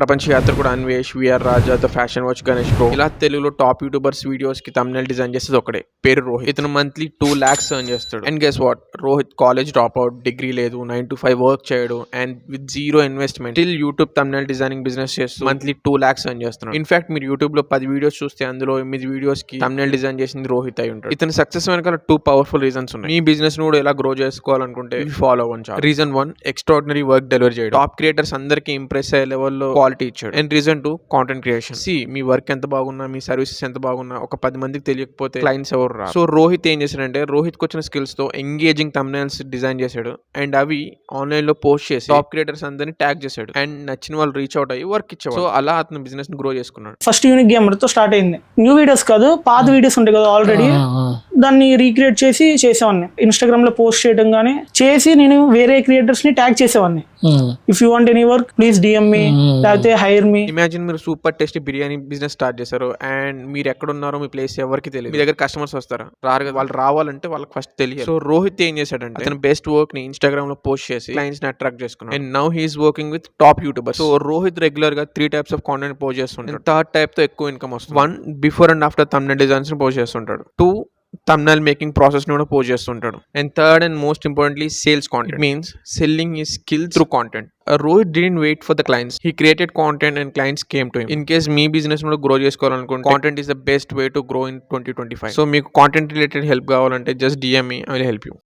ప్రపంచ యాత్ర కూడా Anvesh, V R Raja, the fashion watch Ganesh bro, ఇలా తెలుగులో టాప్ యూట్యూబర్స్ వీడియోస్ కి thumbnail డిజైన్ చేసేది ఒకడే, పేరు రోహిత్. ఇతను మంత్లీ 2 lakhs ఎర్న్ చేస్తాడు. And guess what, Rohit college drop out, డిగ్రీ లేదు, 9 to 5 వర్క్ చేయడు, and with zero investment still YouTube thumbnail designing business చేస్తూ మంత్లీ 2 lakhs ఎర్న్ చేస్తున్నాడు. ఇన్ఫాక్ట్ మీరు యూట్యూబ్ లో 10 వీడియోస్ చూస్తే అందులో 8 వీడియోస్ కి thumbnail డిజైన్ చేసింది రోహిత్ అయి ఉంటాడు. ఇతని సక్సెస్ వెనకాల 2 పవర్ఫుల్ రీజన్స్ ఉన్నాయి. మీ బిజినెస్ ను కూడా ఎలా గ్రో చేసుకోవాలనుకుంటే ఫాలో అవ్వండి. రీజన్ 1, ఎక్స్ట్రాడినరీ వర్క్ డెలివరీ చేయడం. టాప్ క్రియేటర్స్ అందరికి ఇంప్రెస్ అయ్యే లెవెల్లో క్వాలిటీ ఇచ్చాడు. And reason 2, content creation. Me work ఎంత బాగున్నా, మీ సర్వీసెస్ ఎంత బాగున్నా, ఒక 10 మందికి తెలియకపోతే క్లయింట్స్ ఎవరు రా. సో రోహిత్ ఏం చేశాడంటే, రోహిత్ కి వచ్చిన స్కిల్స్ తో ఎంగేజింగ్ thumbnails డిజైన్ చేశాడు. అండ్ అవి ఆన్లైన్ లో పోస్ట్ చేసి టాప్ క్రియేటర్స్ అందరినీ ట్యాగ్ చేశాడు. అండ్ నచ్చిన వాళ్ళు రీచ్ అవుట్ అయ్యి వర్క్ ఇచ్చాడు. సో అలా అతను బిజినెస్ ని గ్రో చేసుకున్నాడు. ఫస్ట్ యూనిక్ గేమర్ తో స్టార్ట్ అయింది. న్యూ వీడియోస్ కాదు, పాత వీడియోస్ ఉంటాయి కదా ఆల్రెడీ, దాన్ని రీక్రియేట్ చేసి చేసేవాడిని. ఇన్స్టాగ్రామ్ లో పోస్ట్ చేయడం గానీ చేసి నేను వేరే క్రియేటర్స్ ని ట్యాగ్ చేసేవాడిని. If you want any work please DM me, లేకపోతే హైర్ మీ. ఇమాజిన్ మీరు super tasty biryani business start చేశారు అండ్ మీరు ఎక్కడ ఉన్నారో మీ ప్లేస్ ఎవరికి తెలియదు. మీ దగ్గర కస్టమర్స్ వస్తారా? రారు కదా. వాళ్ళు రావాలంటే వాళ్ళకి ఫస్ట్ తెలియదు. సో రోహిత్ ఏం చేశాడంటే, అతను బెస్ట్ వర్క్ ని ఇన్స్టాగ్రామ్ లో పోస్ట్ చేసి క్లయింట్స్ ని అట్రాక్ట్ చేసుకున్నాడు. And now he is working with top YouTubers. So Rohit regular గా 3 types ఆఫ్ కాంటెంట్ పోస్ట్ చేస్తుంటాడు. థర్డ్ టైప్ తో ఎక్కువ ఇన్కమ్ వస్తుంది. 1, before and after thumbnail designs ని పోస్ట్ చేస్తుంటాడు. 2, thumbnail మేకింగ్ ప్రాసెస్ ని కూడా పోస్ట్ చేస్తుంటాడు. And third and most importantly, sales content. Means selling his skills through content. Rohit didn't wait for the clients. He created content and clients came to him. In case me business కూడా grow చేసుకోవాలనుకుంటే content is the best way to grow in 2025. So మీకు content related help కావాలంటే just DM me, I will help you.